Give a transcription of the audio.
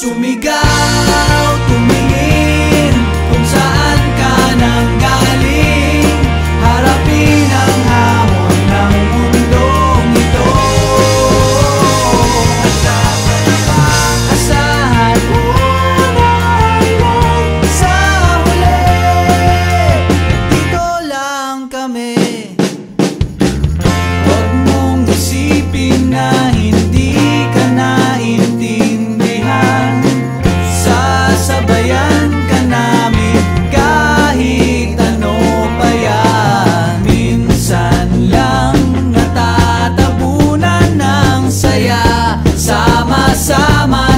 Sumigaw, tumingin kung saan ka nanggaling. Harapin ang hamon ng mundong ito. Asahan mo na hanggang sa huli. Dito lang kami. Huwag mong isipin na hindi ka naintindihan. Sasabayan ka namin kahit ano pa yan. Minsan lang natatabunan ng saya. Sama-sama